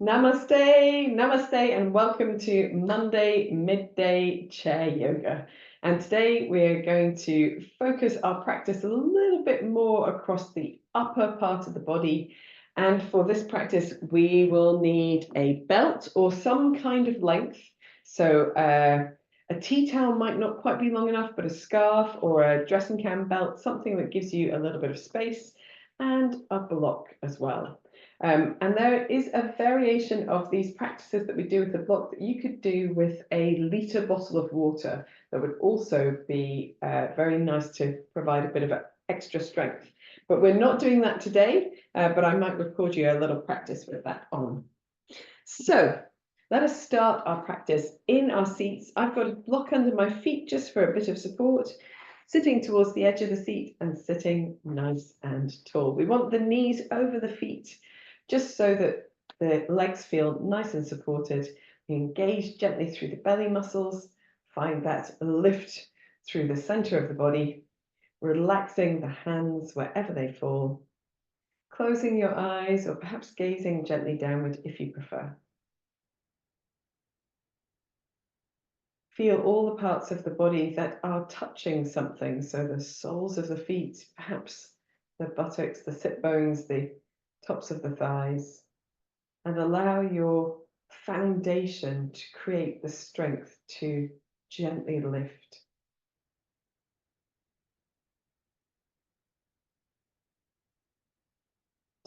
Namaste, namaste, and welcome to Monday Midday Chair Yoga. And today we're going to focus our practice a little bit more across the upper part of the body. And for this practice, we will need a belt or some kind of length. So a tea towel might not quite be long enough, but a scarf or a dressing gown belt, something that gives you a little bit of space, and a block as well. And there is a variation of these practices that we do with the block that you could do with a litre bottle of water that would also be very nice to provide a bit of extra strength. But we're not doing that today, but I might record you a little practice with that on. So let us start our practice in our seats. I've got a block under my feet just for a bit of support, sitting towards the edge of the seat and sitting nice and tall. We want the knees over the feet, just so that the legs feel nice and supported. We engage gently through the belly muscles, find that lift through the center of the body, relaxing the hands wherever they fall, closing your eyes or perhaps gazing gently downward if you prefer. Feel all the parts of the body that are touching something, so the soles of the feet, perhaps the buttocks, the sit bones, the tops of the thighs. And allow your foundation to create the strength to gently lift.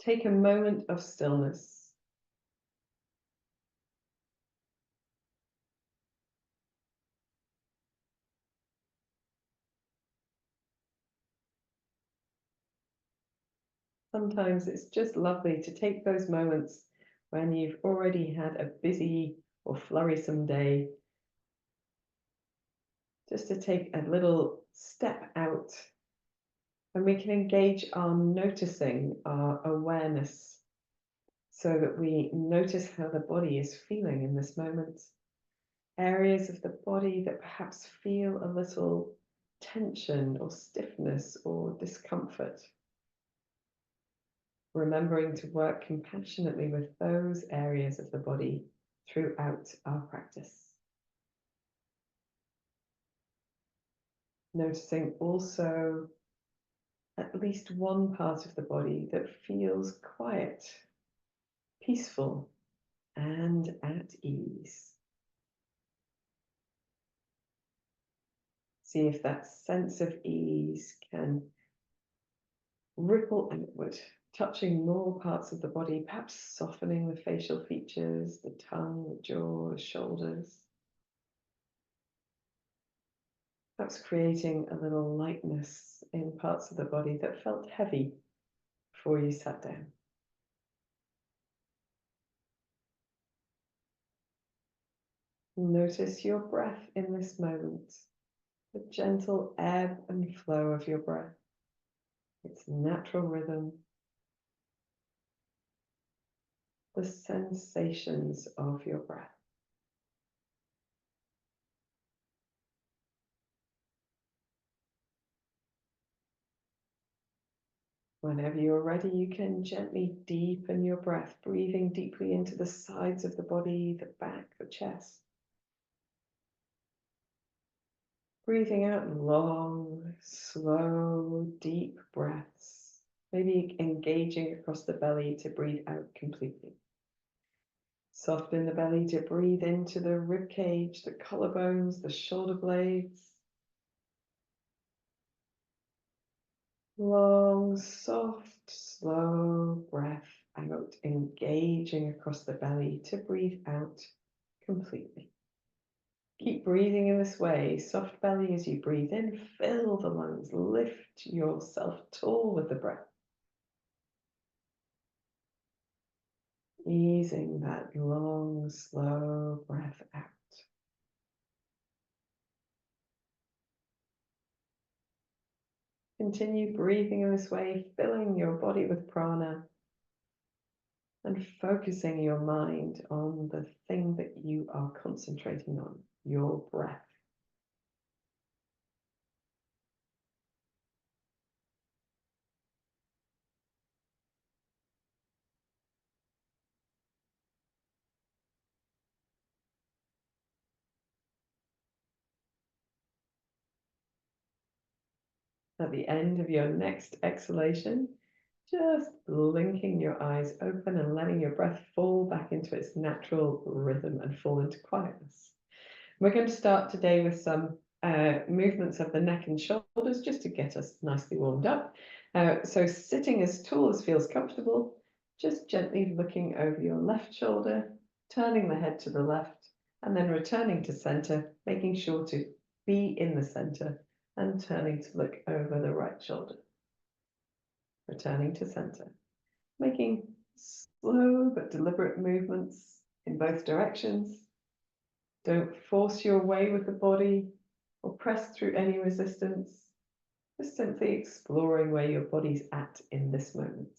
Take a moment of stillness. Sometimes it's just lovely to take those moments when you've already had a busy or flurrysome day, just to take a little step out, and we can engage our noticing, our awareness, so that we notice how the body is feeling in this moment. Areas of the body that perhaps feel a little tension or stiffness or discomfort. Remembering to work compassionately with those areas of the body throughout our practice. Noticing also at least one part of the body that feels quiet, peaceful, and at ease. See if that sense of ease can ripple outward, touching more parts of the body, perhaps softening the facial features, the tongue, the jaw, the shoulders. Perhaps creating a little lightness in parts of the body that felt heavy before you sat down. Notice your breath in this moment, the gentle ebb and flow of your breath, its natural rhythm, the sensations of your breath. Whenever you're ready, you can gently deepen your breath, breathing deeply into the sides of the body, the back, the chest. Breathing out long, slow, deep breaths, maybe engaging across the belly to breathe out completely. Soften the belly to breathe into the rib cage, the collarbones, the shoulder blades. Long, soft, slow breath out, engaging across the belly to breathe out completely. Keep breathing in this way, soft belly as you breathe in, fill the lungs, lift yourself tall with the breath. Easing that long, slow breath out. Continue breathing in this way, filling your body with prana and focusing your mind on the thing that you are concentrating on, your breath. At the end of your next exhalation, just blinking your eyes open and letting your breath fall back into its natural rhythm and fall into quietness. We're going to start today with some movements of the neck and shoulders just to get us nicely warmed up. So sitting as tall as feels comfortable, just gently looking over your left shoulder, turning the head to the left, and then returning to center, making sure to be in the center and turning to look over the right shoulder. Returning to center, making slow but deliberate movements in both directions. Don't force your way with the body or press through any resistance. Just simply exploring where your body's at in this moment.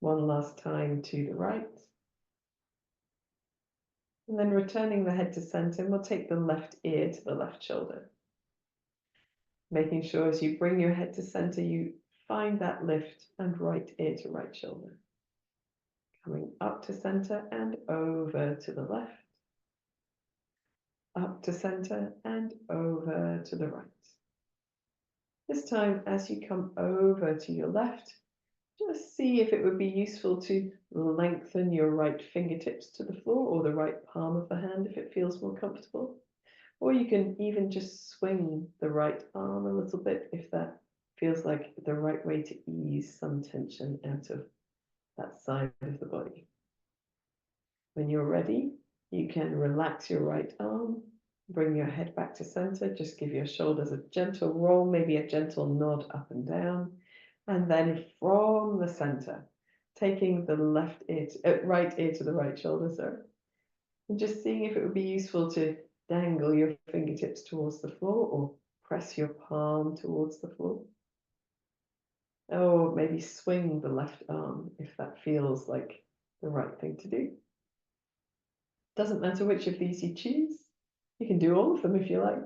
One last time to the right. And then returning the head to center, and we'll take the left ear to the left shoulder. Making sure as you bring your head to center, you find that lift and right ear to right shoulder. Coming up to center and over to the left. Up to center and over to the right. This time, as you come over to your left, just see if it would be useful to lengthen your right fingertips to the floor or the right palm of the hand if it feels more comfortable. Or you can even just swing the right arm a little bit if that feels like the right way to ease some tension out of that side of the body. When you're ready, you can relax your right arm, bring your head back to center, just give your shoulders a gentle roll, maybe a gentle nod up and down. And then from the center, taking the right ear to the right shoulder, and just seeing if it would be useful to dangle your fingertips towards the floor or press your palm towards the floor. Or maybe swing the left arm if that feels like the right thing to do. Doesn't matter which of these you choose. You can do all of them if you like.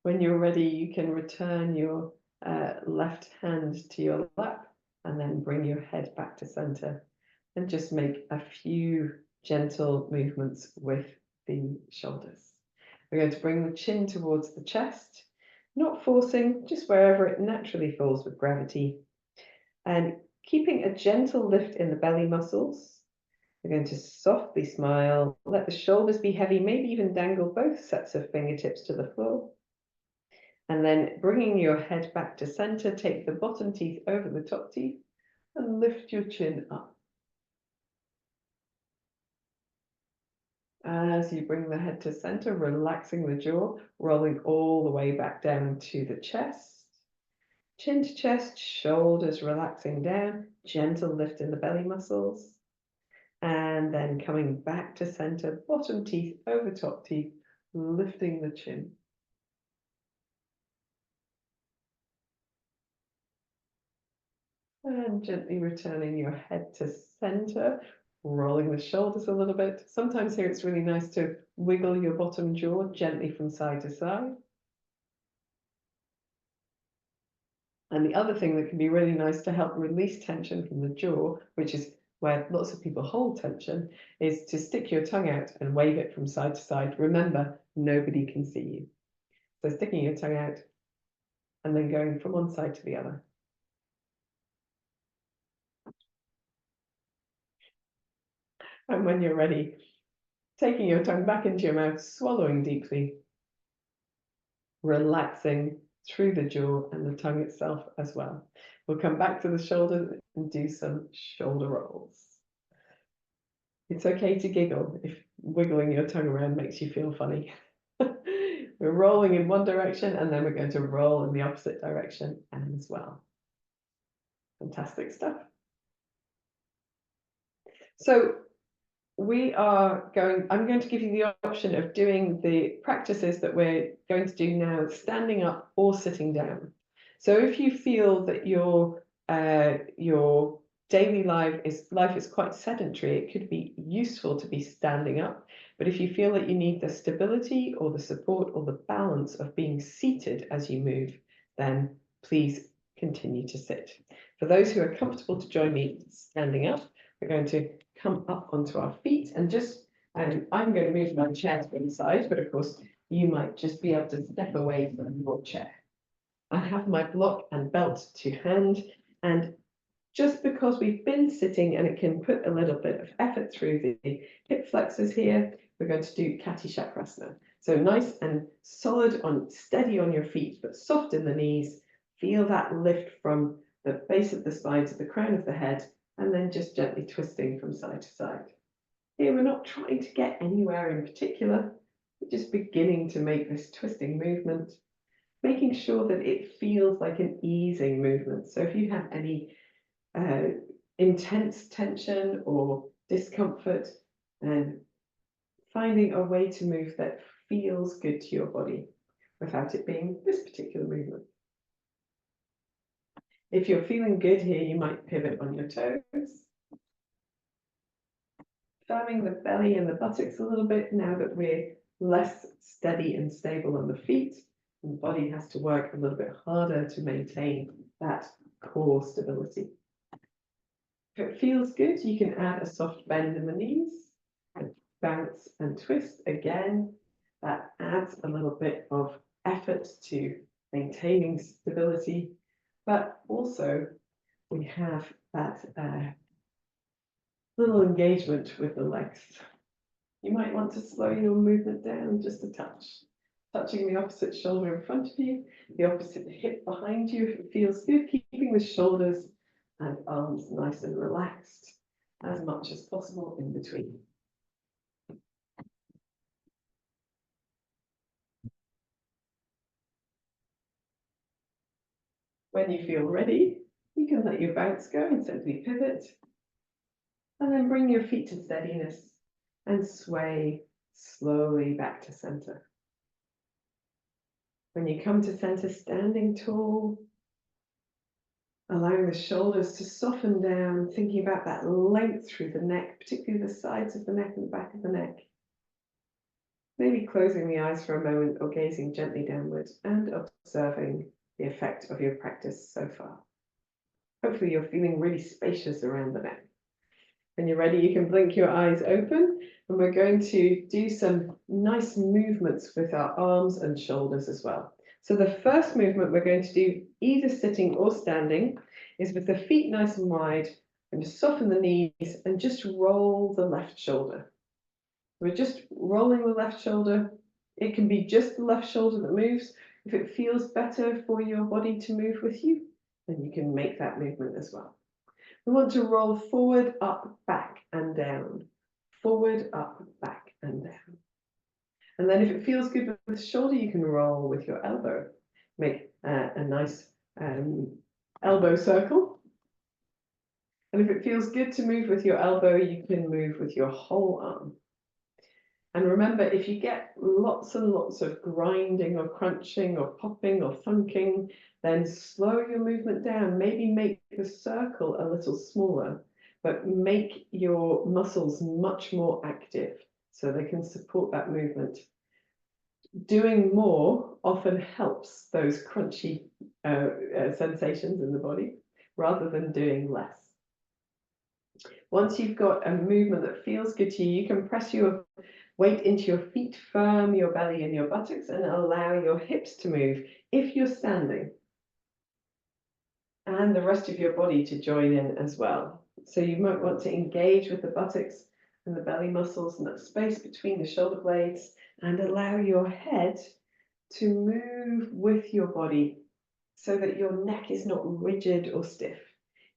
When you're ready, you can return your left hand to your lap and then bring your head back to center and just make a few gentle movements with the shoulders. We're going to bring the chin towards the chest, not forcing, just wherever it naturally falls with gravity, and keeping a gentle lift in the belly muscles. We're going to softly smile, let the shoulders be heavy, maybe even dangle both sets of fingertips to the floor. And then bringing your head back to center, take the bottom teeth over the top teeth and lift your chin up. As you bring the head to center, relaxing the jaw, rolling all the way back down to the chest. Chin to chest, shoulders relaxing down, gentle lift in the belly muscles. And then coming back to center, bottom teeth over top teeth, lifting the chin. And gently returning your head to center, rolling the shoulders a little bit. Sometimes here it's really nice to wiggle your bottom jaw gently from side to side. And the other thing that can be really nice to help release tension from the jaw, which is where lots of people hold tension, is to stick your tongue out and wave it from side to side. Remember, nobody can see you. So sticking your tongue out and then going from one side to the other. And when you're ready, taking your tongue back into your mouth, swallowing deeply, relaxing through the jaw and the tongue itself as well. We'll come back to the shoulders and do some shoulder rolls. It's okay to giggle if wiggling your tongue around makes you feel funny. We're rolling in one direction and then we're going to roll in the opposite direction as well. Fantastic stuff. So I'm going to give you the option of doing the practices that we're going to do now, standing up or sitting down. So if you feel that your daily life is quite sedentary, it could be useful to be standing up. But if you feel that you need the stability or the support or the balance of being seated as you move, then please continue to sit. For those who are comfortable to join me standing up, we're going to come up onto our feet and I'm going to move my chair to one side, but of course you might just be able to step away from your chair. I have my block and belt to hand, and just because we've been sitting and it can put a little bit of effort through the hip flexors here, we're going to do Kati Chakrasana. So nice and solid steady on your feet, but soft in the knees. Feel that lift from the base of the spine to the crown of the head, and then just gently twisting from side to side. Here, we're not trying to get anywhere in particular. We're just beginning to make this twisting movement, making sure that it feels like an easing movement. So if you have any intense tension or discomfort, and finding a way to move that feels good to your body without it being this particular movement. If you're feeling good here, you might pivot on your toes, firming the belly and the buttocks a little bit now that we're less steady and stable on the feet. And the body has to work a little bit harder to maintain that core stability. If it feels good, you can add a soft bend in the knees and bounce and twist again. That adds a little bit of effort to maintaining stability, but also we have that little engagement with the legs. You might want to slow your movement down just a touch, touching the opposite shoulder in front of you, the opposite hip behind you if it feels good, keeping the shoulders and arms nice and relaxed as much as possible in between. When you feel ready, you can let your bounce go and simply pivot, and then bring your feet to steadiness and sway slowly back to center. When you come to center, standing tall, allowing the shoulders to soften down, thinking about that length through the neck, particularly the sides of the neck and the back of the neck. Maybe closing the eyes for a moment or gazing gently downwards and observing the effect of your practice so far. Hopefully you're feeling really spacious around the neck. When you're ready, you can blink your eyes open, and we're going to do some nice movements with our arms and shoulders as well. So the first movement we're going to do, either sitting or standing, is with the feet nice and wide, and just soften the knees and just roll the left shoulder. We're just rolling the left shoulder. It can be just the left shoulder that moves. If it feels better for your body to move with you, then you can make that movement as well. We want to roll forward, up, back, and down. Forward, up, back, and down. And then if it feels good with the shoulder, you can roll with your elbow. Make a nice elbow circle. And if it feels good to move with your elbow, you can move with your whole arm. And remember, if you get lots and lots of grinding or crunching or popping or thunking, then slow your movement down. Maybe make the circle a little smaller, but make your muscles much more active so they can support that movement. Doing more often helps those crunchy sensations in the body rather than doing less. Once you've got a movement that feels good to you, you can press your weight into your feet, firm your belly and your buttocks, and allow your hips to move if you're standing. And the rest of your body to join in as well. So you might want to engage with the buttocks and the belly muscles and that space between the shoulder blades, and allow your head to move with your body so that your neck is not rigid or stiff.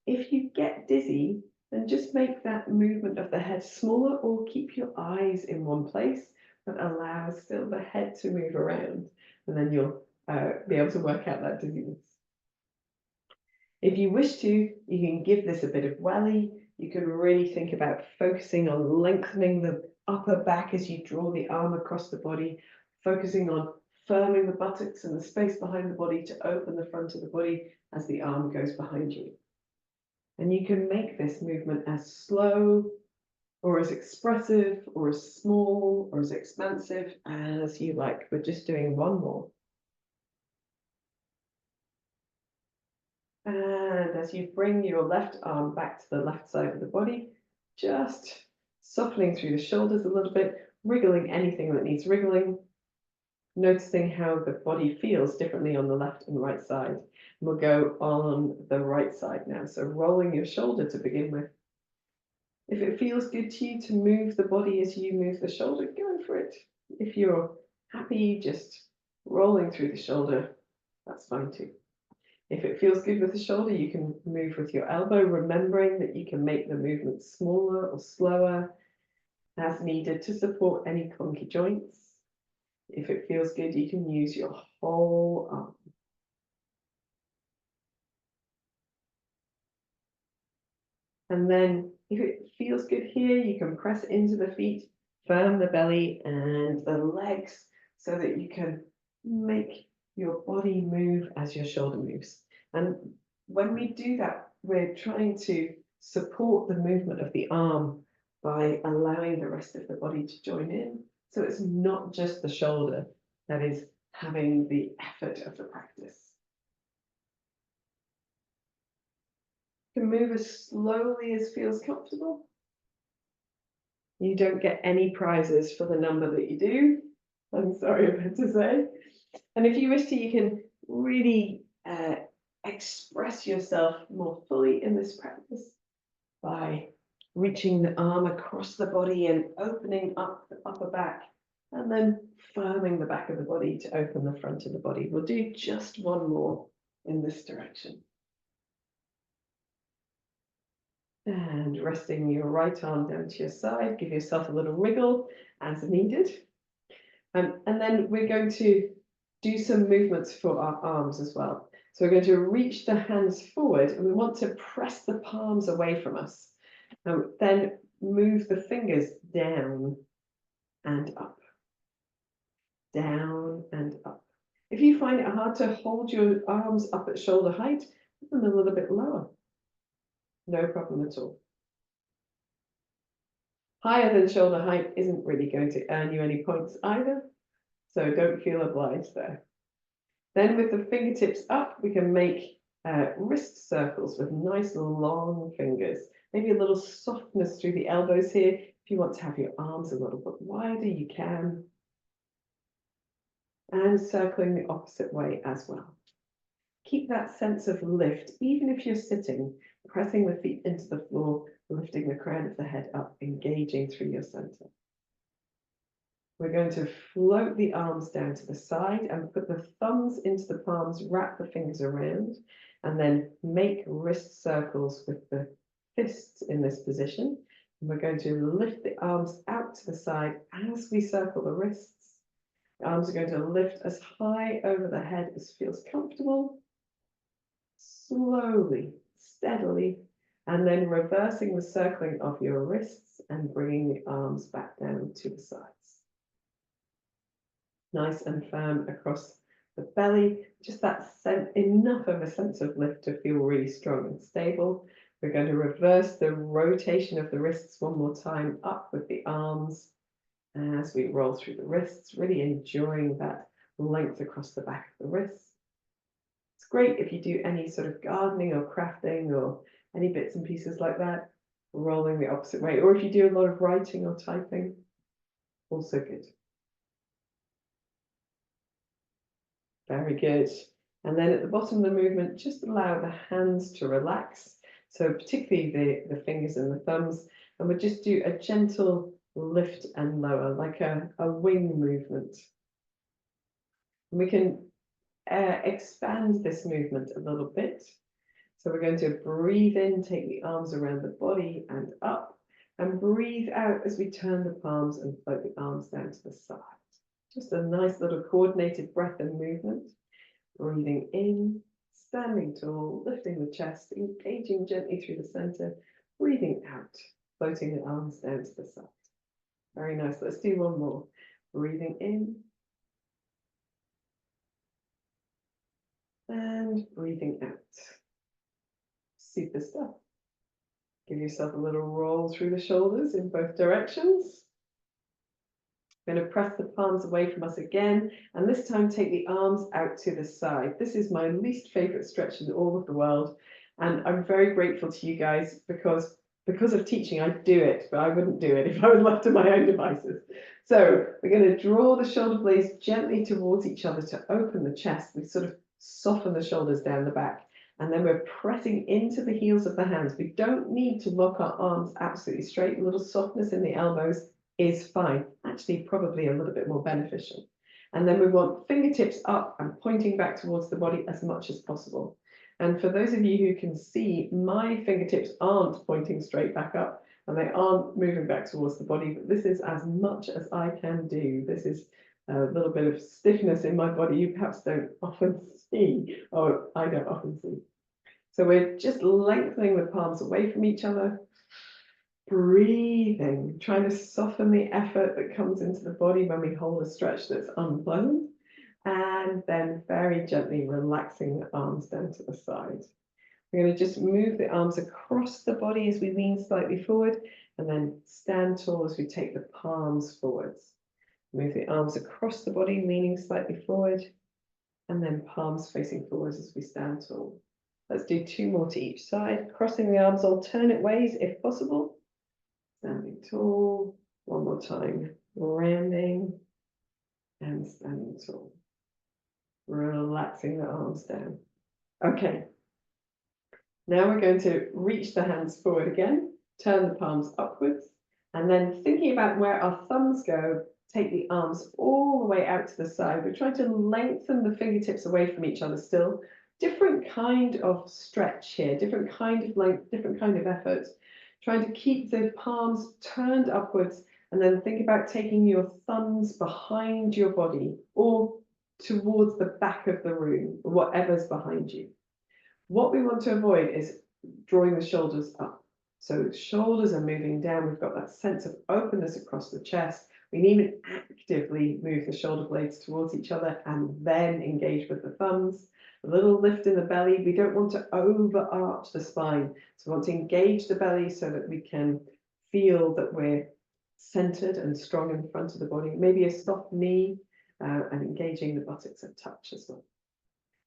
If you get dizzy, then just make that movement of the head smaller, or keep your eyes in one place, but allow still the head to move around, and then you'll be able to work out that dizziness. If you wish to, you can give this a bit of welly. You can really think about focusing on lengthening the upper back as you draw the arm across the body, focusing on firming the buttocks and the space behind the body to open the front of the body as the arm goes behind you. And you can make this movement as slow or as expressive or as small or as expansive as you like. We're just doing one more. And as you bring your left arm back to the left side of the body, just softening through the shoulders a little bit, wriggling anything that needs wriggling. noticing how the body feels differently on the left and right side. And we'll go on the right side now. So rolling your shoulder to begin with. If it feels good to you to move the body as you move the shoulder, go for it. If you're happy just rolling through the shoulder, that's fine too. If it feels good with the shoulder, you can move with your elbow, remembering that you can make the movement smaller or slower as needed to support any clunky joints. If it feels good, you can use your whole arm. And then if it feels good here, you can press into the feet, firm the belly and the legs so that you can make your body move as your shoulder moves. And when we do that, we're trying to support the movement of the arm by allowing the rest of the body to join in. So it's not just the shoulder that is having the effort of the practice. You can move as slowly as feels comfortable. You don't get any prizes for the number that you do. I'm sorry about to say. And if you wish to, you can really express yourself more fully in this practice by reaching the arm across the body and opening up the upper back, and then firming the back of the body to open the front of the body. We'll do just one more in this direction. And resting your right arm down to your side, give yourself a little wriggle as needed. And then we're going to do some movements for our arms as well. So we're going to reach the hands forward and we want to press the palms away from us. Then move the fingers down and up. Down and up. If you find it hard to hold your arms up at shoulder height, put them a little bit lower. No problem at all. Higher than shoulder height isn't really going to earn you any points either, so don't feel obliged there. Then with the fingertips up, we can make wrist circles with nice long fingers. Maybe a little softness through the elbows here. If you want to have your arms a little bit wider, you can. And circling the opposite way as well. Keep that sense of lift, even if you're sitting, pressing the feet into the floor, lifting the crown of the head up, engaging through your center. We're going to float the arms down to the side and put the thumbs into the palms, wrap the fingers around, and then make wrist circles with the fists in this position. And we're going to lift the arms out to the side as we circle the wrists. The arms are going to lift as high over the head as feels comfortable. Slowly, steadily, and then reversing the circling of your wrists and bringing the arms back down to the sides. Nice and firm across the belly, just that sense, enough of a sense of lift to feel really strong and stable. We're going to reverse the rotation of the wrists one more time up with the arms as we roll through the wrists, really enjoying that length across the back of the wrists. It's great if you do any sort of gardening or crafting or any bits and pieces like that, rolling the opposite way, or if you do a lot of writing or typing, also good. Very good. And then at the bottom of the movement, just allow the hands to relax. So particularly the fingers and the thumbs, and we'll just do a gentle lift and lower, like a wing movement. And we can expand this movement a little bit. So we're going to breathe in, take the arms around the body and up, and breathe out as we turn the palms and float the arms down to the side. Just a nice little coordinated breath and movement. Breathing in, standing tall, lifting the chest, engaging gently through the center, breathing out, floating the arms down to the side. Very nice. Let's do one more. Breathing in and breathing out. Super stuff. Give yourself a little roll through the shoulders in both directions. I'm going to press the palms away from us again, and this time take the arms out to the side. This is my least favorite stretch in all of the world, and I'm very grateful to you guys because because of teaching, I do it, but I wouldn't do it if I was left to my own devices. So we're going to draw the shoulder blades gently towards each other to open the chest. We sort of soften the shoulders down the back. And then we're pressing into the heels of the hands. We don't need to lock our arms absolutely straight. A little softness in the elbows is fine. Actually, probably a little bit more beneficial. And then we want fingertips up and pointing back towards the body as much as possible. And for those of you who can see, my fingertips aren't pointing straight back up and they aren't moving back towards the body, but this is as much as I can do. This is a little bit of stiffness in my body you perhaps don't often see, or I don't often see. So we're just lengthening the palms away from each other, breathing, trying to soften the effort that comes into the body when we hold a stretch that's unpleasant, and then very gently relaxing the arms down to the side. We're going to just move the arms across the body as we lean slightly forward, and then stand tall as we take the palms forwards. Move the arms across the body, leaning slightly forward, and then palms facing forwards as we stand tall. Let's do 2 more to each side, crossing the arms alternate ways if possible. Standing tall, 1 more time, rounding and standing tall. Relaxing the arms down. Okay, now we're going to reach the hands forward again, turn the palms upwards, and then thinking about where our thumbs go, take the arms all the way out to the side. We're trying to lengthen the fingertips away from each other still. Different kind of stretch here, different kind of length, different kind of effort. Trying to keep the palms turned upwards, and then think about taking your thumbs behind your body or towards the back of the room, whatever's behind you. What we want to avoid is drawing the shoulders up. So shoulders are moving down. We've got that sense of openness across the chest. We need to actively move the shoulder blades towards each other and then engage with the thumbs. A little lift in the belly. We don't want to overarch the spine. So we want to engage the belly so that we can feel that we're centered and strong in the front of the body. Maybe a soft knee and engaging the buttocks a touch as well.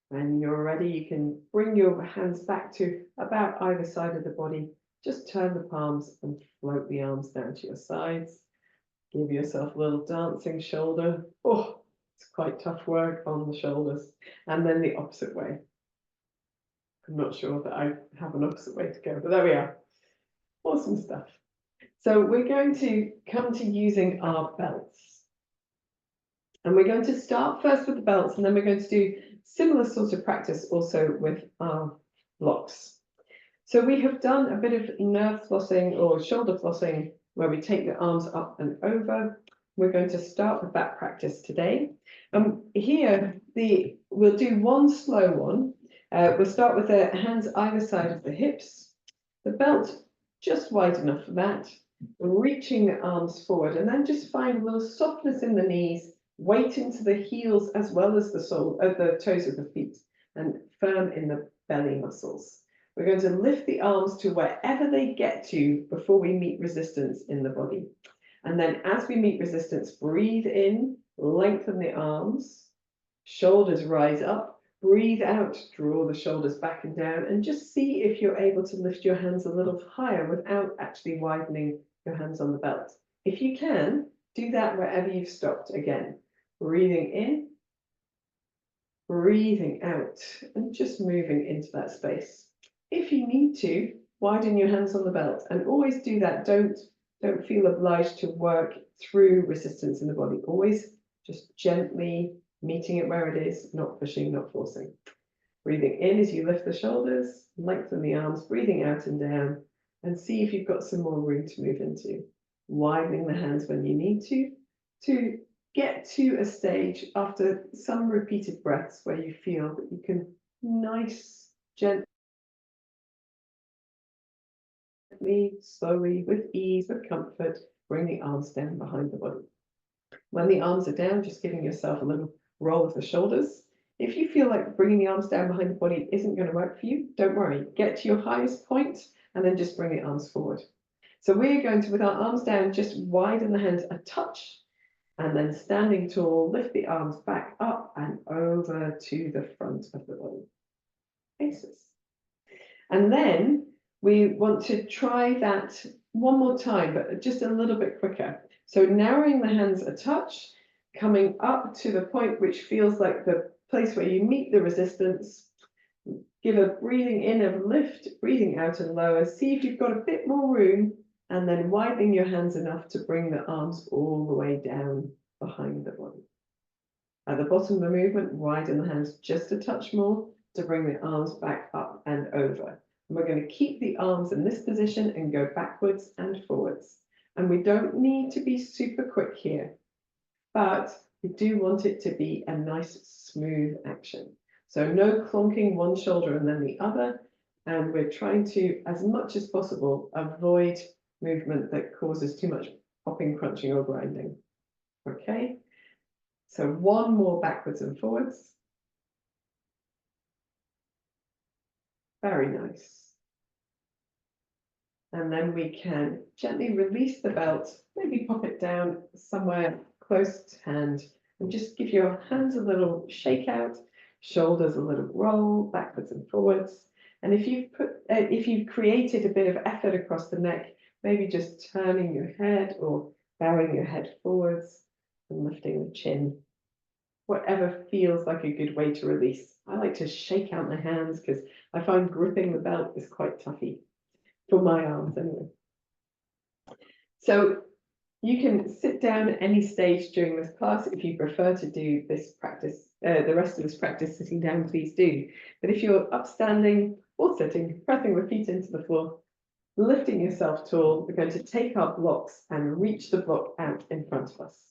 When you're ready, you can bring your hands back to about either side of the body. Just turn the palms and float the arms down to your sides. Give yourself a little dancing shoulder. Oh, it's quite tough work on the shoulders. And then the opposite way. I'm not sure that I have an opposite way to go, but there we are. Awesome stuff. So we're going to come to using our belts. And we're going to start first with the belts, and then we're going to do similar sort of practice also with our blocks. So we have done a bit of nerve flossing or shoulder flossing where we take the arms up and over. We're going to start with that practice today. Here, we'll do one slow one. We'll start with the hands either side of the hips, the belt just wide enough for that, reaching the arms forward, and then just find a little softness in the knees, weight into the heels as well as the toes of the feet, and firm in the belly muscles. We're going to lift the arms to wherever they get to before we meet resistance in the body. And then as we meet resistance, breathe in, lengthen the arms, shoulders rise up, breathe out, draw the shoulders back and down, and just see if you're able to lift your hands a little higher without actually widening your hands on the belt. If you can, do that wherever you've stopped again. Breathing in, breathing out, and just moving into that space. If you need to, widen your hands on the belt, and always do that. Don't feel obliged to work through resistance in the body. Always just gently meeting it where it is, not pushing, not forcing. Breathing in as you lift the shoulders, lengthen the arms, breathing out and down, and see if you've got some more room to move into. Widening the hands when you need to get to a stage after some repeated breaths where you feel that you can gently, slowly, with ease, with comfort, bring the arms down behind the body. When the arms are down, just giving yourself a little roll of the shoulders. If you feel like bringing the arms down behind the body isn't going to work for you, don't worry. Get to your highest point and then just bring the arms forward. So we're going to, with our arms down, just widen the hands a touch, and then standing tall, lift the arms back up and over to the front of the body. Faces. And then We want to try that one more time, but just a little bit quicker. So narrowing the hands a touch, coming up to the point which feels like the place where you meet the resistance. Give a breathing in of lift, breathing out and lower. See if you've got a bit more room, and then widening your hands enough to bring the arms all the way down behind the body. At the bottom of the movement, widen the hands just a touch more to bring the arms back up and over. And we're going to keep the arms in this position and go backwards and forwards. And we don't need to be super quick here, but we do want it to be a nice smooth action. So no clonking one shoulder and then the other. And we're trying to, as much as possible, avoid movement that causes too much popping, crunching, or grinding. Okay, so one more backwards and forwards. Very nice. And then we can gently release the belt, maybe pop it down somewhere close to hand, and just give your hands a little shake out, shoulders a little roll backwards and forwards. And if you've created a bit of effort across the neck, maybe just turning your head or bowing your head forwards and lifting the chin. Whatever feels like a good way to release. I like to shake out my hands because I find gripping the belt is quite toughy for my arms anyway. So you can sit down at any stage during this class. If you prefer to do this practice, the rest of this practice sitting down, please do. But if you're upstanding or sitting, pressing the feet into the floor, lifting yourself tall, we're going to take our blocks and reach the block out in front of us.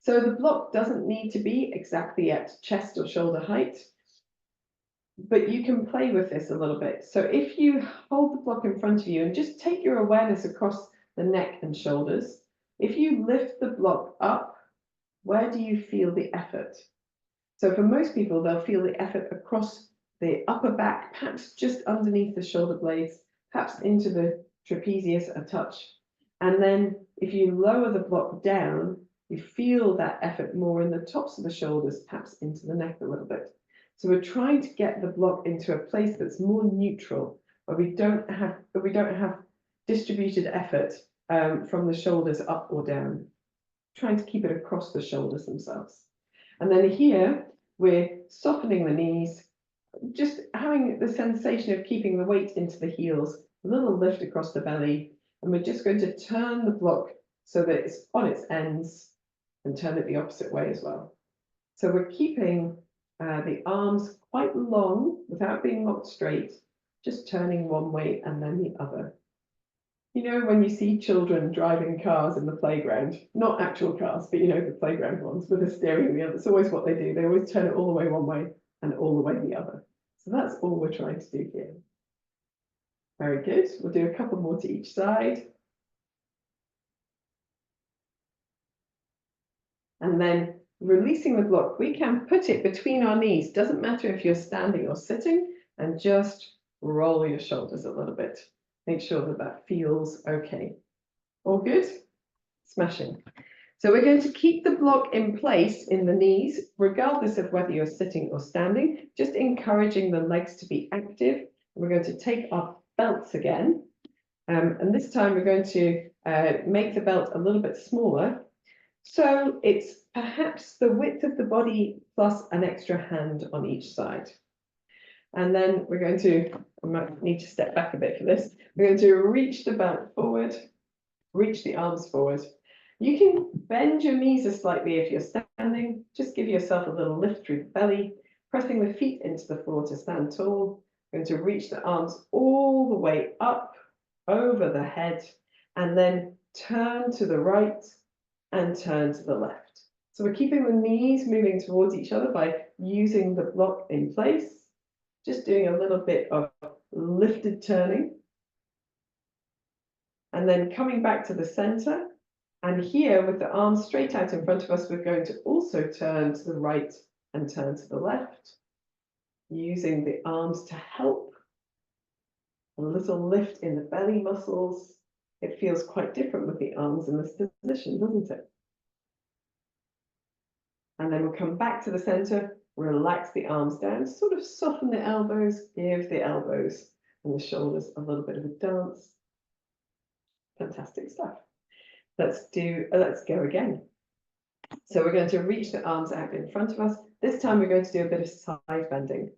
So the block doesn't need to be exactly at chest or shoulder height, but you can play with this a little bit. So if you hold the block in front of you and just take your awareness across the neck and shoulders, if you lift the block up, where do you feel the effort? So for most people, they'll feel the effort across the upper back, perhaps just underneath the shoulder blades, perhaps into the trapezius a touch. And then if you lower the block down, you feel that effort more in the tops of the shoulders, perhaps into the neck a little bit. So we're trying to get the block into a place that's more neutral, where we don't have distributed effort from the shoulders up or down. Trying to keep it across the shoulders themselves. And then here we're softening the knees, just having the sensation of keeping the weight into the heels, a little lift across the belly, and we're just going to turn the block so that it's on its ends and turn it the opposite way as well. So we're keeping the arms quite long without being locked straight, just turning one way and then the other. You know, when you see children driving cars in the playground, not actual cars, but you know, the playground ones with a steering wheel, it's always what they do. They always turn it all the way one way and all the way the other. So that's all we're trying to do here. Very good. We'll do a couple more to each side. And then releasing the block, we can put it between our knees. Doesn't matter if you're standing or sitting, and just roll your shoulders a little bit. Make sure that that feels okay. All good? Smashing. So we're going to keep the block in place in the knees, regardless of whether you're sitting or standing, just encouraging the legs to be active. We're going to take our belts again. And this time we're going to make the belt a little bit smaller. So it's perhaps the width of the body plus an extra hand on each side. And then we're going to, I might need to step back a bit for this. We're going to reach the belt forward, reach the arms forward. You can bend your knees slightly if you're standing. Just give yourself a little lift through the belly, pressing the feet into the floor to stand tall. We're going to reach the arms all the way up over the head, and then turn to the right and turn to the left. So we're keeping the knees moving towards each other by using the block in place, just doing a little bit of lifted turning, and then coming back to the center. And here, with the arms straight out in front of us, we're going to also turn to the right and turn to the left, using the arms to help. A little lift in the belly muscles. It feels quite different with the arms in this position, doesn't it? And then we'll come back to the center, relax the arms down, sort of soften the elbows, give the elbows and the shoulders a little bit of a dance. Fantastic stuff. Let's go again. So we're going to reach the arms out in front of us. This time we're going to do a bit of side bending.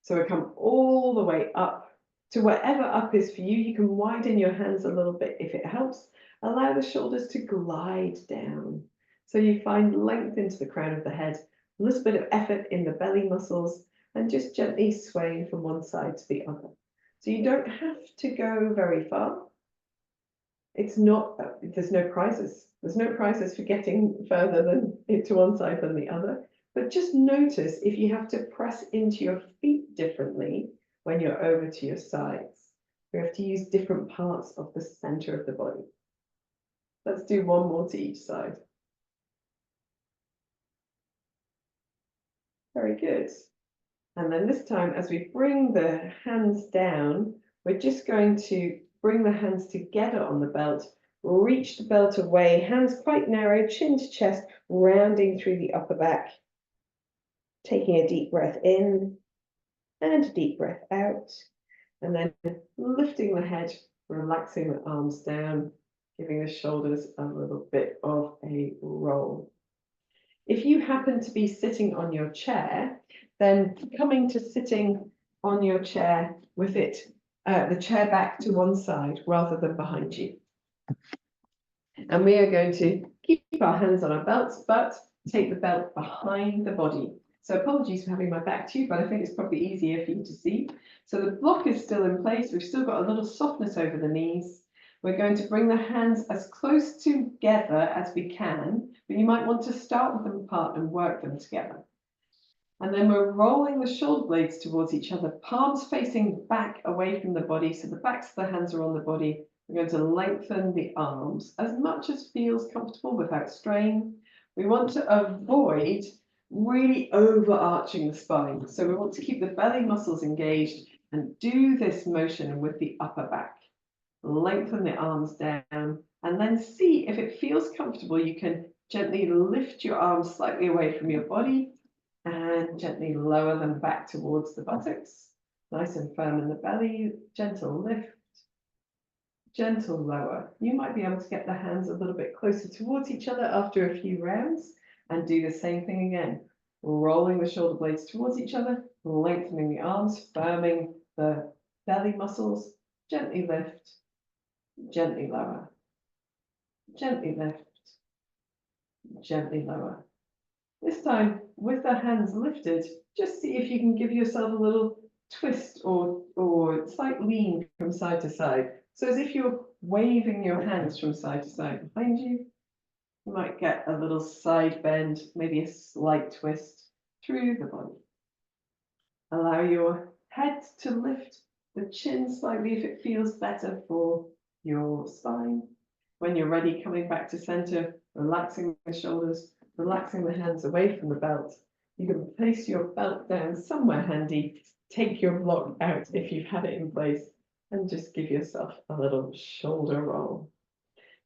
So we come all the way up to wherever up is for you. You can widen your hands a little bit if it helps. Allow the shoulders to glide down. So you find length into the crown of the head, a little bit of effort in the belly muscles, and just gently swaying from one side to the other. So you don't have to go very far. It's not, there's no prizes. There's no prizes for getting further than to one side than the other. But just notice if you have to press into your feet differently when you're over to your sides. You have to use different parts of the center of the body. Let's do one more to each side. Very good. And then this time, as we bring the hands down, we're just going to bring the hands together on the belt, reach the belt away, hands quite narrow, chin to chest, rounding through the upper back. Taking a deep breath in and a deep breath out, and then lifting the head, relaxing the arms down, giving the shoulders a little bit of a roll. If you happen to be sitting on your chair, then coming to sitting on your chair with the chair back to one side rather than behind you. And we are going to keep our hands on our belts, but take the belt behind the body. So apologies for having my back to you, but I think it's probably easier for you to see. So the block is still in place. We've still got a little softness over the knees. We're going to bring the hands as close together as we can, but you might want to start with them apart and work them together. And then we're rolling the shoulder blades towards each other, palms facing back away from the body. So the backs of the hands are on the body. We're going to lengthen the arms as much as feels comfortable without strain. We want to avoid really overarching the spine. So we want to keep the belly muscles engaged and do this motion with the upper back. Lengthen the arms down and then see if it feels comfortable. You can gently lift your arms slightly away from your body and gently lower them back towards the buttocks. Nice and firm in the belly, gentle lift, gentle lower. You might be able to get the hands a little bit closer towards each other after a few rounds and do the same thing again. Rolling the shoulder blades towards each other, lengthening the arms, firming the belly muscles, gently lift, gently lower, gently lift, gently lower. This time, with the hands lifted, just see if you can give yourself a little twist or slight lean from side to side. So as if you're waving your hands from side to side behind you. You might get a little side bend, maybe a slight twist through the body. Allow your head to lift, the chin slightly if it feels better for your spine. When you're ready, coming back to center, relaxing the shoulders, relaxing the hands away from the belt. You can place your belt down somewhere handy, take your block out if you've had it in place, and just give yourself a little shoulder roll.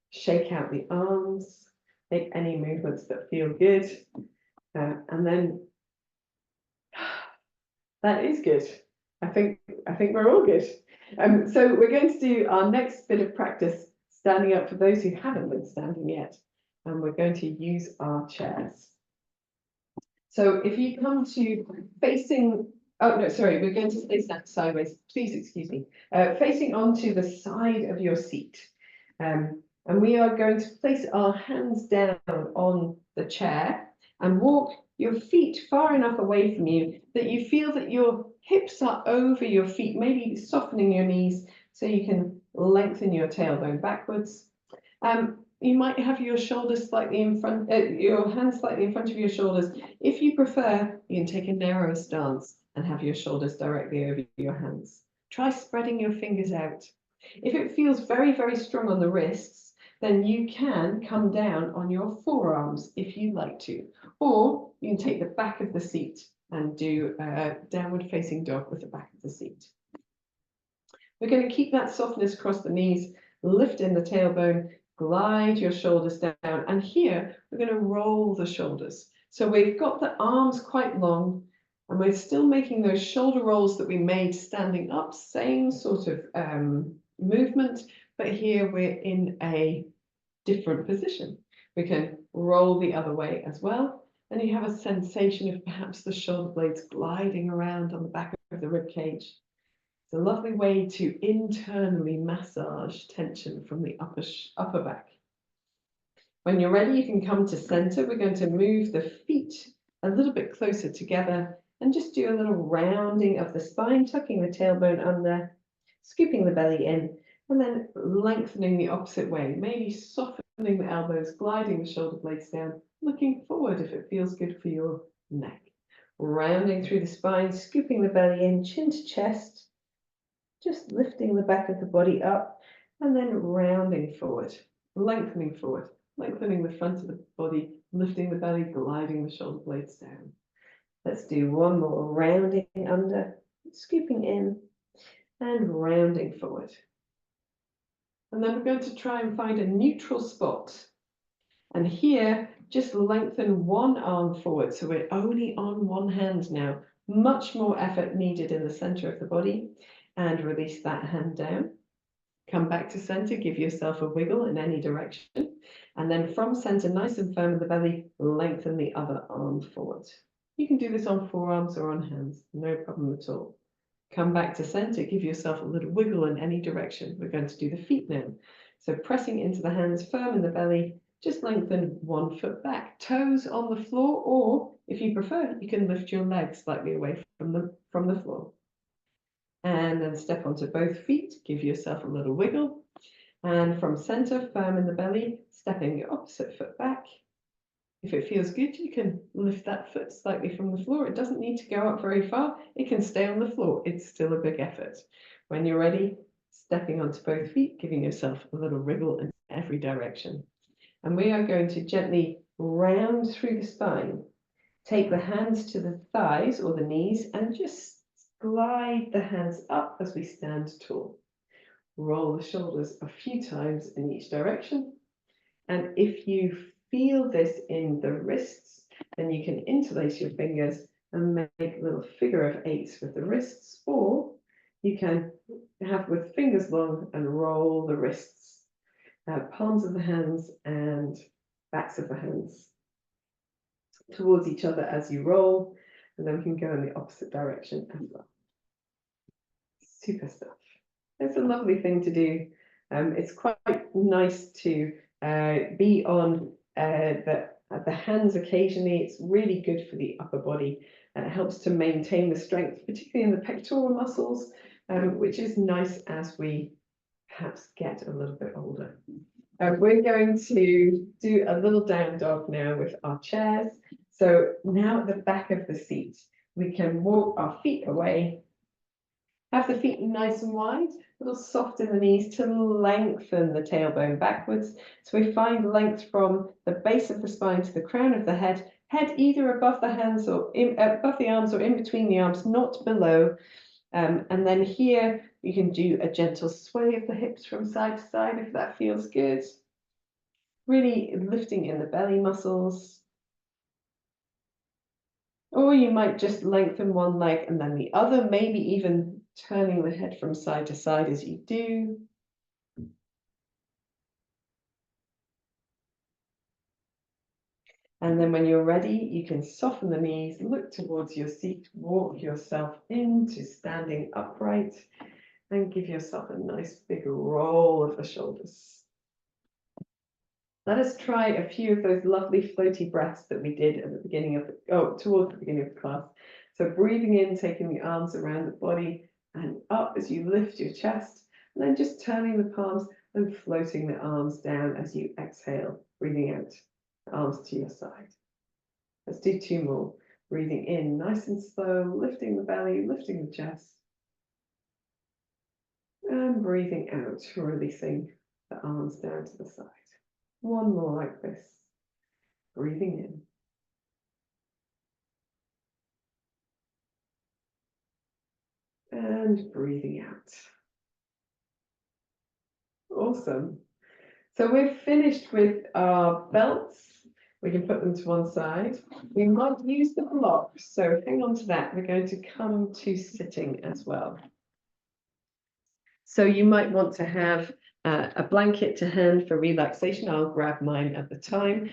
Shake out the arms, make any movements that feel good, and then that is good. I think we're all good. So we're going to do our next bit of practice standing up for those who haven't been standing yet, and we're going to use our chairs. So if you come to facing, oh no, sorry, we're going to place that sideways. Please excuse me. Facing onto the side of your seat. And we are going to place our hands down on the chair and walk your feet far enough away from you that you feel that your hips are over your feet, maybe softening your knees so you can lengthen your tailbone backwards. You might have your shoulders slightly in front, your hands slightly in front of your shoulders. If you prefer, you can take a narrower stance and have your shoulders directly over your hands. Try spreading your fingers out. If it feels very, very strong on the wrists, then you can come down on your forearms if you like to, or you can take the back of the seat and do a downward facing dog with the back of the seat. We're going to keep that softness across the knees, lift in the tailbone, glide your shoulders down, and here we're going to roll the shoulders. So we've got the arms quite long, And we're still making those shoulder rolls that we made standing up, same sort of movement, but here we're in a different position. We can roll the other way as well, and you have a sensation of perhaps the shoulder blades gliding around on the back of the rib cage. It's a lovely way to internally massage tension from the upper back. When you're ready, you can come to center. We're going to move the feet a little bit closer together and just do a little rounding of the spine, tucking the tailbone under, scooping the belly in, and then lengthening the opposite way, maybe softening the elbows, gliding the shoulder blades down, looking forward if it feels good for your neck. Rounding through the spine, scooping the belly in, chin to chest, just lifting the back of the body up, and then rounding forward, lengthening forward, lengthening the front of the body, lifting the belly, gliding the shoulder blades down. Let's do one more, rounding under, scooping in, and rounding forward. And then we're going to try and find a neutral spot. And here, just lengthen one arm forward. So we're only on one hand now. Much more effort needed in the center of the body. And release that hand down. Come back to center, give yourself a wiggle in any direction. And then from center, nice and firm in the belly, lengthen the other arm forward. You can do this on forearms or on hands, no problem at all. Come back to center, give yourself a little wiggle in any direction. We're going to do the feet now. So pressing into the hands, firm in the belly, just lengthen 1 foot back, toes on the floor, or if you prefer, you can lift your legs slightly away from the floor. And then step onto both feet, give yourself a little wiggle. And from center, firm in the belly, stepping your opposite foot back. If it feels good, you can lift that foot slightly from the floor. It doesn't need to go up very far. It can stay on the floor. It's still a big effort. When you're ready, stepping onto both feet, giving yourself a little wriggle in every direction. And we are going to gently round through the spine. Take the hands to the thighs or the knees and just glide the hands up as we stand tall. Roll the shoulders a few times in each direction. And if you feel this in the wrists, then you can interlace your fingers and make little figure of eights with the wrists, or you can have with fingers long and roll the wrists, palms of the hands and backs of the hands towards each other as you roll, and then we can go in the opposite direction as well. Super stuff. It's a lovely thing to do. It's quite nice to be on the hands occasionally. It's really good for the upper body, and it helps to maintain the strength, particularly in the pectoral muscles, which is nice as we perhaps get a little bit older. We're going to do a little down dog now with our chairs. So now at the back of the seat, we can walk our feet away. Have the feet nice and wide, a little soft in the knees to lengthen the tailbone backwards. So we find length from the base of the spine to the crown of the head, head either above the hands or above the arms or in between the arms, not below. And then here you can do a gentle sway of the hips from side to side if that feels good. Really lifting in the belly muscles. Or you might just lengthen one leg and then the other, maybe even turning the head from side to side as you do. And then when you're ready, you can soften the knees, look towards your seat, walk yourself into standing upright, and give yourself a nice big roll of the shoulders. Let us try a few of those lovely floaty breaths that we did at the beginning of towards the beginning of the class. So breathing in, taking the arms around the body and up as you lift your chest, and then just turning the palms and floating the arms down as you exhale, breathing out, the arms to your side. Let's do 2 more. Breathing in, nice and slow, lifting the belly, lifting the chest. And breathing out, releasing the arms down to the side. 1 more like this. Breathing in. And breathing out. Awesome. So we're finished with our belts. We can put them to one side. We might use the blocks, so hang on to that. We're going to come to sitting as well. So you might want to have a blanket to hand for relaxation. I'll grab mine at the time,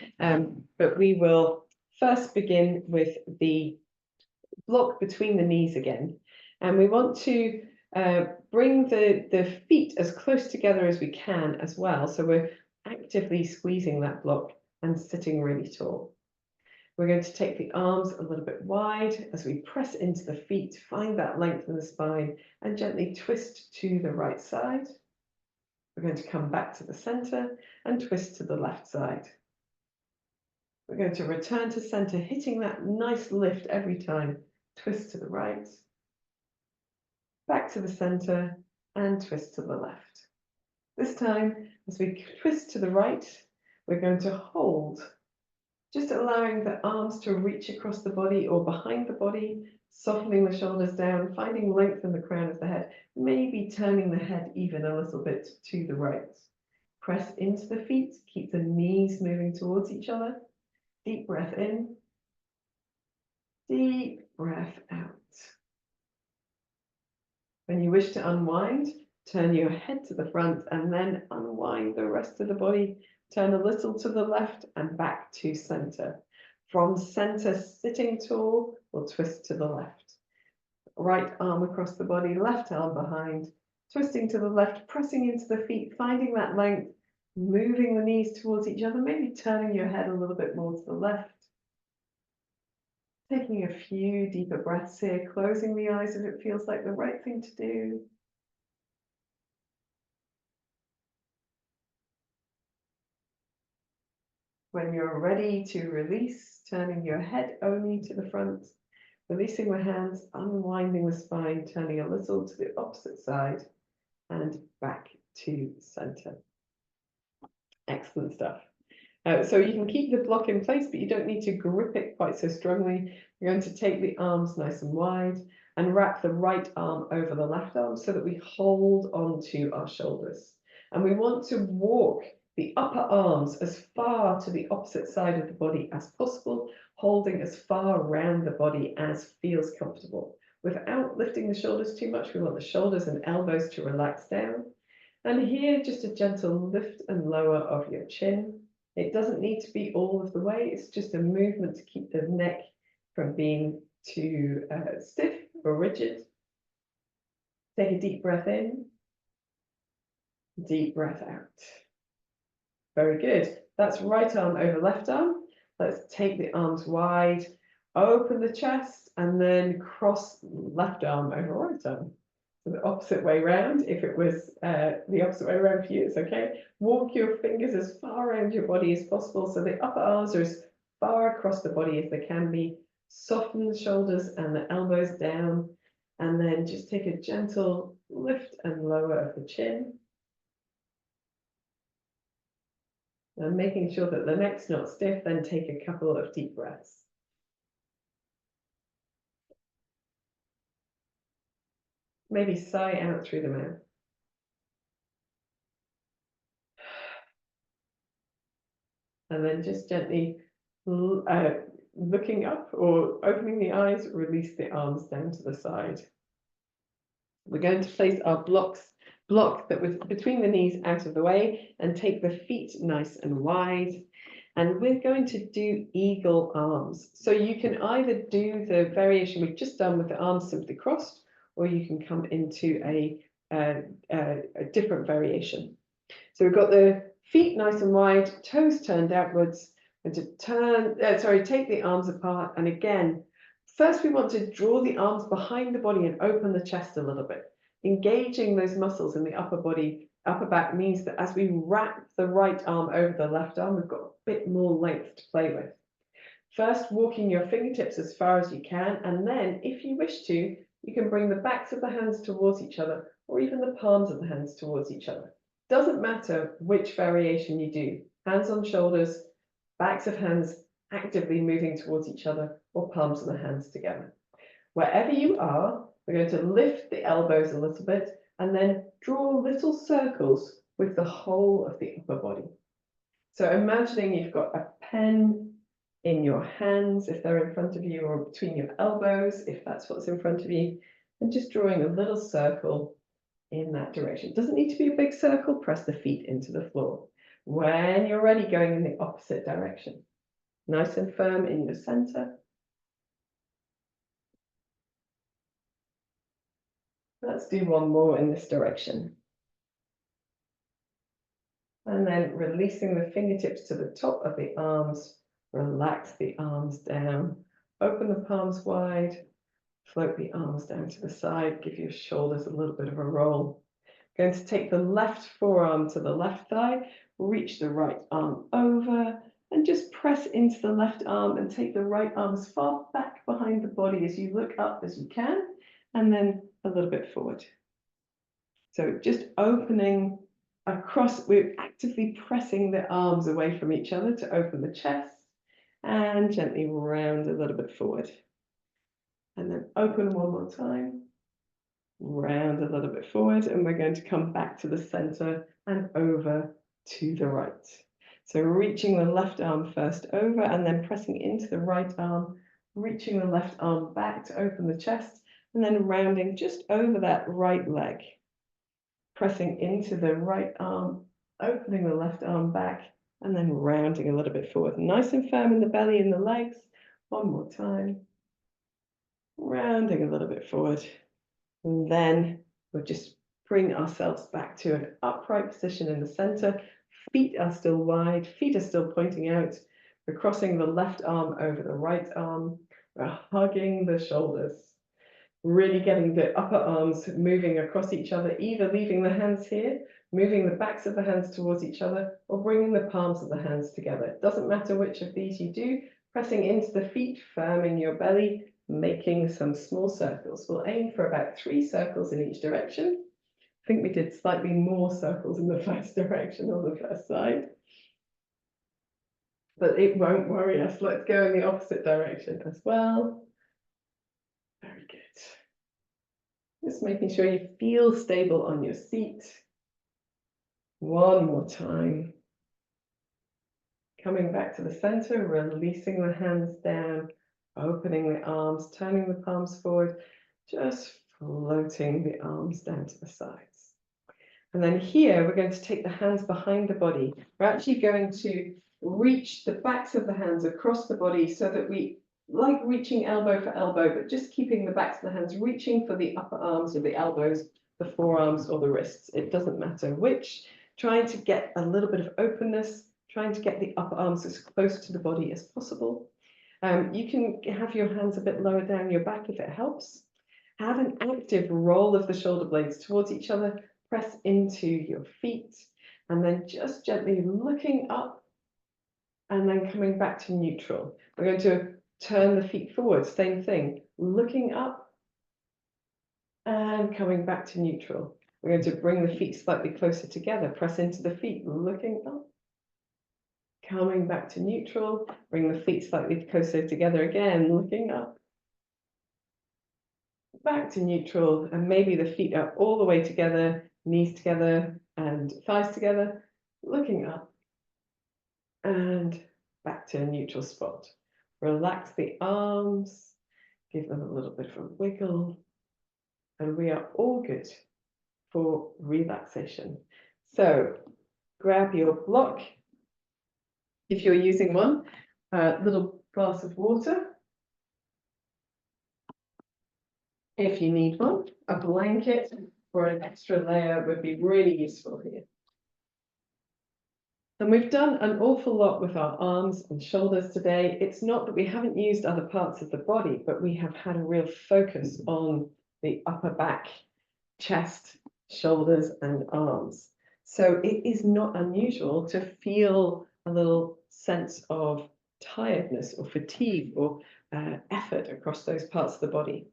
but we will first begin with the block between the knees again. And we want to bring the feet as close together as we can as well. So we're actively squeezing that block and sitting really tall. We're going to take the arms a little bit wide as we press into the feet, find that length in the spine, and gently twist to the right side. We're going to come back to the center and twist to the left side. We're going to return to center, hitting that nice lift every time. Twist to the right, back to the center, and twist to the left. This time, as we twist to the right, we're going to hold, just allowing the arms to reach across the body or behind the body, softening the shoulders down, finding length in the crown of the head, maybe turning the head even a little bit to the right. Press into the feet, keep the knees moving towards each other. Deep breath in, deep breath out. When you wish to unwind, turn your head to the front and then unwind the rest of the body. Turn a little to the left and back to center. From center, sitting tall, we'll twist to the left. Right arm across the body, left arm behind, twisting to the left, pressing into the feet, finding that length, moving the knees towards each other, maybe turning your head a little bit more to the left. Taking a few deeper breaths here, closing the eyes if it feels like the right thing to do. When you're ready to release, turning your head only to the front, releasing the hands, unwinding the spine, turning a little to the opposite side and back to center. Excellent stuff. So you can keep the block in place, but you don't need to grip it quite so strongly. You're going to take the arms nice and wide and wrap the right arm over the left arm so that we hold onto our shoulders. And we want to walk the upper arms as far to the opposite side of the body as possible, holding as far around the body as feels comfortable. Without lifting the shoulders too much, we want the shoulders and elbows to relax down. And here, just a gentle lift and lower of your chin. It doesn't need to be all of the way. It's just a movement to keep the neck from being too stiff or rigid. Take a deep breath in, deep breath out. Very good. That's right arm over left arm. Let's take the arms wide, open the chest, and then cross left arm over right arm. So the opposite way round. If it was the opposite way around for you, it's okay. Walk your fingers as far around your body as possible so the upper arms are as far across the body as they can be. Soften the shoulders and the elbows down, and then just take a gentle lift and lower of the chin. And making sure that the neck's not stiff, then take a couple of deep breaths. Maybe sigh out through the mouth. And then just gently looking up or opening the eyes, release the arms down to the side. We're going to place our block that was between the knees out of the way and take the feet nice and wide. And we're going to do eagle arms. So you can either do the variation we've just done with the arms simply crossed, or you can come into a different variation. So we've got the feet nice and wide, toes turned outwards, and to take the arms apart. And again, first we want to draw the arms behind the body and open the chest a little bit. Engaging those muscles in the upper body, upper back means that as we wrap the right arm over the left arm, we've got a bit more length to play with. First, walking your fingertips as far as you can, and then, if you wish to, you can bring the backs of the hands towards each other, or even the palms of the hands towards each other. Doesn't matter which variation you do, hands on shoulders, backs of hands actively moving towards each other, or palms of the hands together. Wherever you are, we're going to lift the elbows a little bit and then draw little circles with the whole of the upper body. So imagining you've got a pen in your hands, if they're in front of you, or between your elbows, if that's what's in front of you, and just drawing a little circle in that direction. It doesn't need to be a big circle. Press the feet into the floor. When you're ready, going in the opposite direction. Nice and firm in your center. Let's do one more in this direction. And then releasing the fingertips to the top of the arms. Relax the arms down. Open the palms wide. Float the arms down to the side. Give your shoulders a little bit of a roll. Going to take the left forearm to the left thigh. Reach the right arm over. And just press into the left arm and take the right arm as far back behind the body as you look up as you can. And then a little bit forward. So just opening across, we're actively pressing the arms away from each other to open the chest, and gently round a little bit forward. And then open one more time, round a little bit forward, and we're going to come back to the center and over to the right. So reaching the left arm first over, and then pressing into the right arm, reaching the left arm back to open the chest, and then rounding just over that right leg. Pressing into the right arm, opening the left arm back, and then rounding a little bit forward. Nice and firm in the belly and the legs. One more time. Rounding a little bit forward. And then we'll just bring ourselves back to an upright position in the center. Feet are still wide, feet are still pointing out. We're crossing the left arm over the right arm. We're hugging the shoulders. Really getting the upper arms moving across each other, either leaving the hands here, moving the backs of the hands towards each other, or bringing the palms of the hands together. It doesn't matter which of these you do, pressing into the feet, firming your belly, making some small circles. We'll aim for about 3 circles in each direction. I think we did slightly more circles in the first direction on the first side. But it won't worry us. Let's go in the opposite direction as well. Very good. Just making sure you feel stable on your seat. One more time. Coming back to the center, releasing the hands down, opening the arms, turning the palms forward, just floating the arms down to the sides. And then here, we're going to take the hands behind the body. We're actually going to reach the backs of the hands across the body so that we, like reaching elbow for elbow, but just keeping the backs of the hands reaching for the upper arms or the elbows, the forearms or the wrists. It doesn't matter which. Trying to get a little bit of openness, trying to get the upper arms as close to the body as possible. You can have your hands a bit lower down your back if it helps. Have an active roll of the shoulder blades towards each other. Press into your feet, and then just gently looking up and then coming back to neutral. We're going to turn the feet forward, same thing, looking up and coming back to neutral. We're going to bring the feet slightly closer together, press into the feet, looking up, coming back to neutral, bring the feet slightly closer together again, looking up, back to neutral, and maybe the feet are all the way together, knees together and thighs together, looking up and back to a neutral spot. Relax the arms, give them a little bit of a wiggle, and we are all good for relaxation. So grab your block, if you're using one, a little glass of water. If you need one, a blanket or an extra layer would be really useful here. And we've done an awful lot with our arms and shoulders today. It's not that we haven't used other parts of the body, but we have had a real focus on the upper back, chest, shoulders, and arms. So it is not unusual to feel a little sense of tiredness or fatigue or effort across those parts of the body.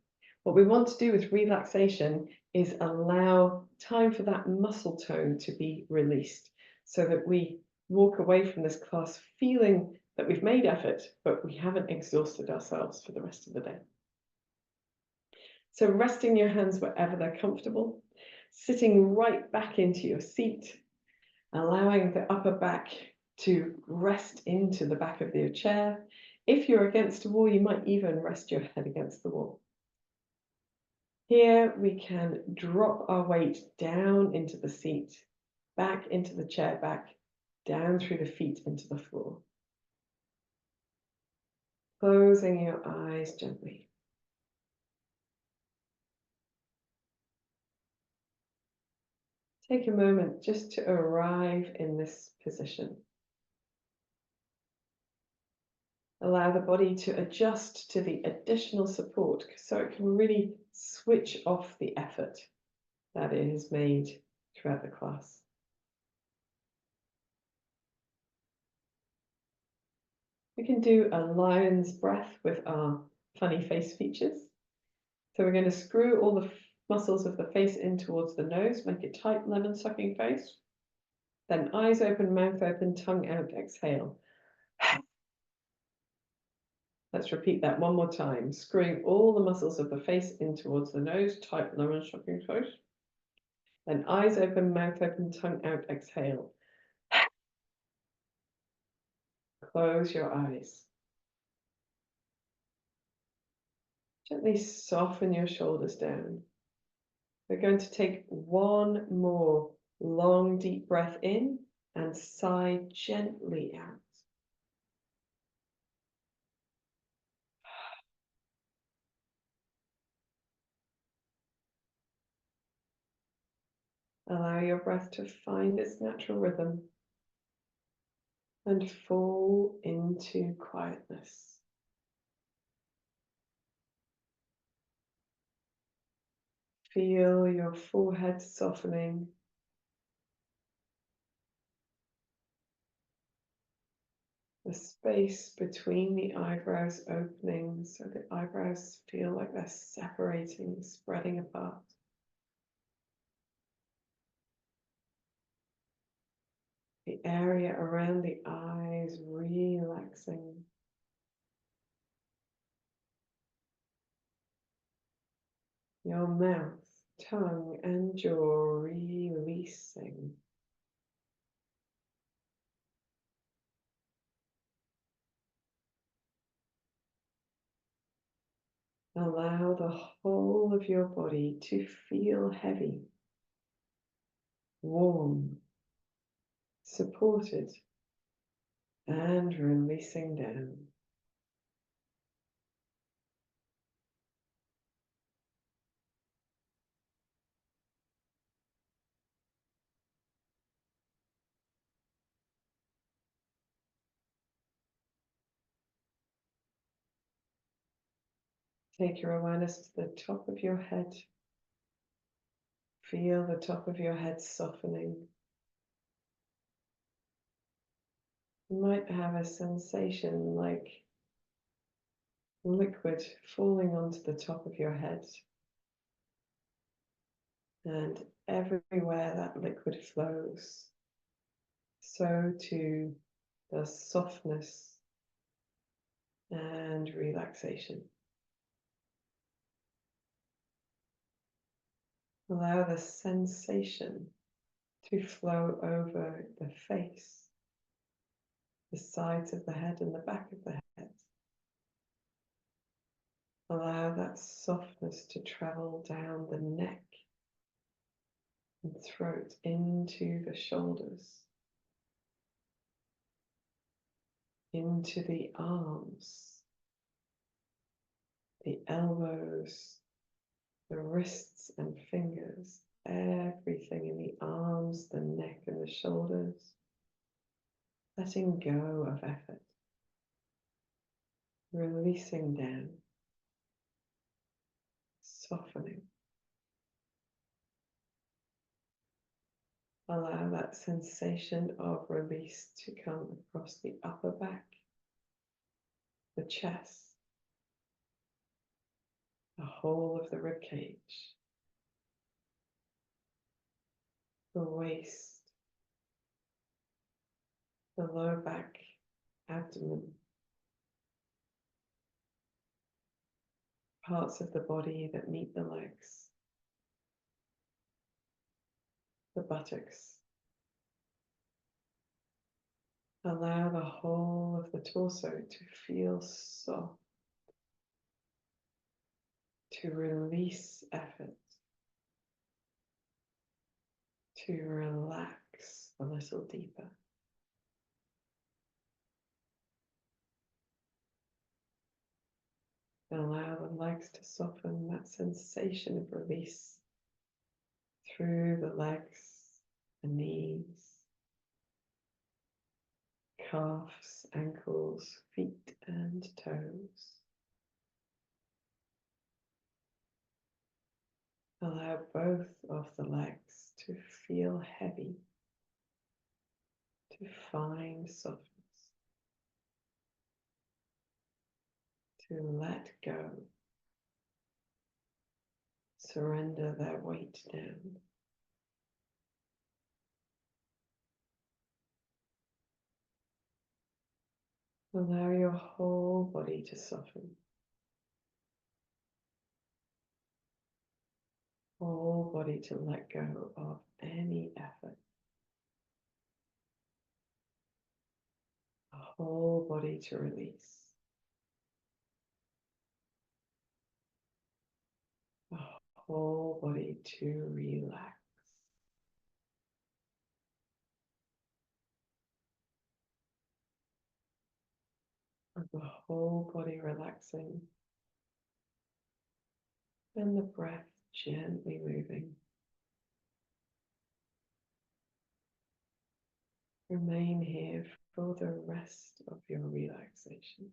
What we want to do with relaxation is allow time for that muscle tone to be released so that we walk away from this class feeling that we've made effort, but we haven't exhausted ourselves for the rest of the day. So resting your hands wherever they're comfortable, sitting right back into your seat, allowing the upper back to rest into the back of your chair. If you're against a wall, you might even rest your head against the wall. Here we can drop our weight down into the seat, back into the chair, back down through the feet into the floor. Closing your eyes gently. Take a moment just to arrive in this position. Allow the body to adjust to the additional support so it can really switch off the effort that it has made throughout the class. We can do a lion's breath with our funny face features. So we're going to screw all the muscles of the face in towards the nose, make a tight lemon sucking face. Then eyes open, mouth open, tongue out, exhale. Let's repeat that one more time. Screwing all the muscles of the face in towards the nose, tight lemon sucking face. Then eyes open, mouth open, tongue out, exhale. Close your eyes. Gently soften your shoulders down. We're going to take one more long, deep breath in and sigh gently out. Allow your breath to find its natural rhythm and fall into quietness. Feel your forehead softening. The space between the eyebrows opening so the eyebrows feel like they're separating, spreading apart. The area around the eyes relaxing. Your mouth, tongue, and jaw releasing. Allow the whole of your body to feel heavy, warm, supported, and releasing down. Take your awareness to the top of your head. Feel the top of your head softening. You might have a sensation like liquid falling onto the top of your head. And everywhere that liquid flows, so too does softness and relaxation. Allow the sensation to flow over the face, the sides of the head and the back of the head. Allow that softness to travel down the neck and throat into the shoulders, into the arms, the elbows, the wrists and fingers, everything in the arms, the neck and the shoulders, letting go of effort, releasing down, softening. Allow that sensation of release to come across the upper back, the chest, the whole of the rib cage, the waist, the lower back, abdomen, parts of the body that meet the legs, the buttocks, Allow the whole of the torso to feel soft, to release effort, to relax a little deeper. Allow the legs to soften, that sensation of release through the legs, the knees, calves, ankles, feet and toes. Allow both of the legs to feel heavy, to find softness, to let go, surrender their weight down. Allow your whole body to soften, whole body to let go of any effort, a whole body to release, a whole body to relax. And the whole body relaxing, and the breath gently moving. Remain here for the rest of your relaxation.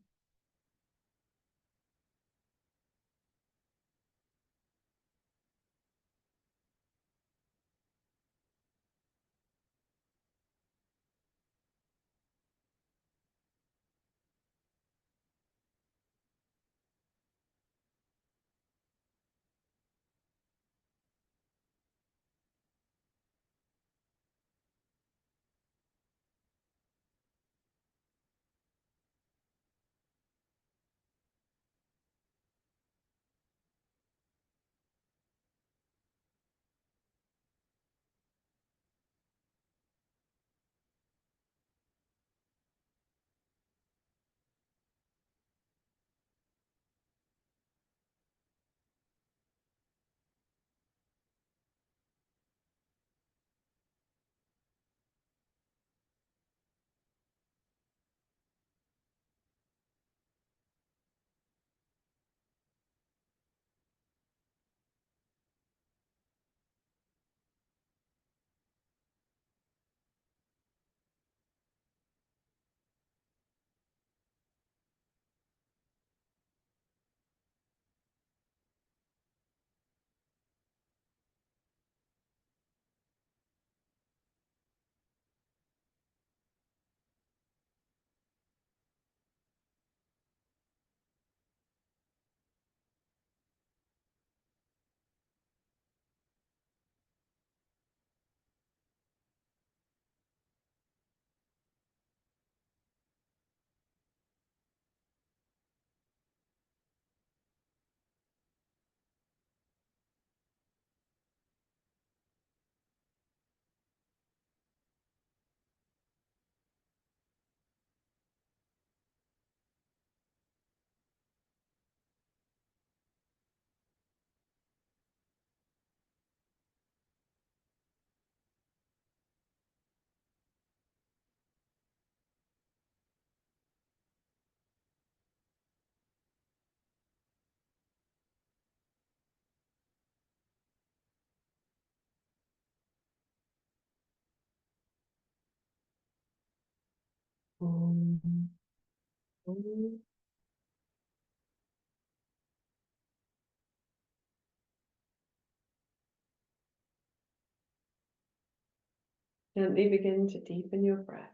Gently begin to deepen your breath.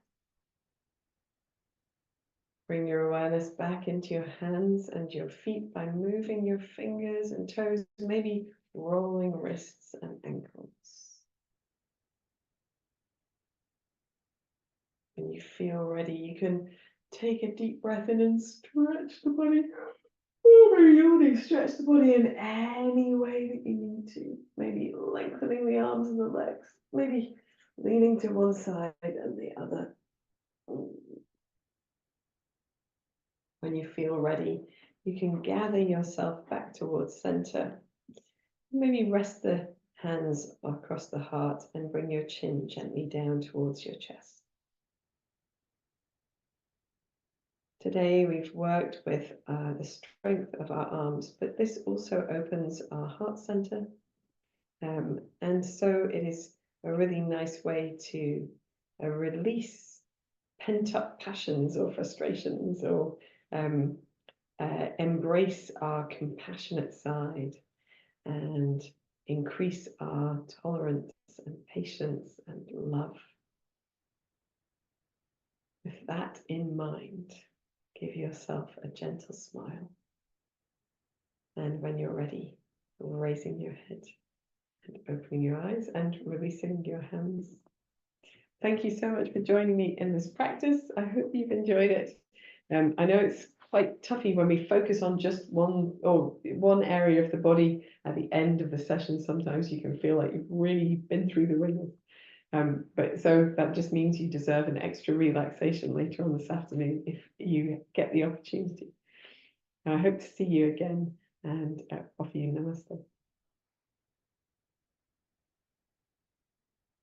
Bring your awareness back into your hands and your feet by moving your fingers and toes, maybe rolling wrists and ankles. When you feel ready, you can take a deep breath in and stretch the body. Maybe yawning, stretch the body in any way that you need to. Maybe lengthening the arms and the legs. Maybe leaning to one side and the other. When you feel ready, you can gather yourself back towards center. Maybe rest the hands across the heart and bring your chin gently down towards your chest. Today we've worked with the strength of our arms, but this also opens our heart center. And so it is a really nice way to release pent-up passions or frustrations, or embrace our compassionate side and increase our tolerance and patience and love. With that in mind, give yourself a gentle smile. And when you're ready, raising your head and opening your eyes and releasing your hands. Thank you so much for joining me in this practice. I hope you've enjoyed it. I know it's quite toughy when we focus on just one area of the body at the end of the session. Sometimes you can feel like you've really been through the ringer. But so that just means you deserve an extra relaxation later on this afternoon if you get the opportunity. I hope to see you again and offer you namaste.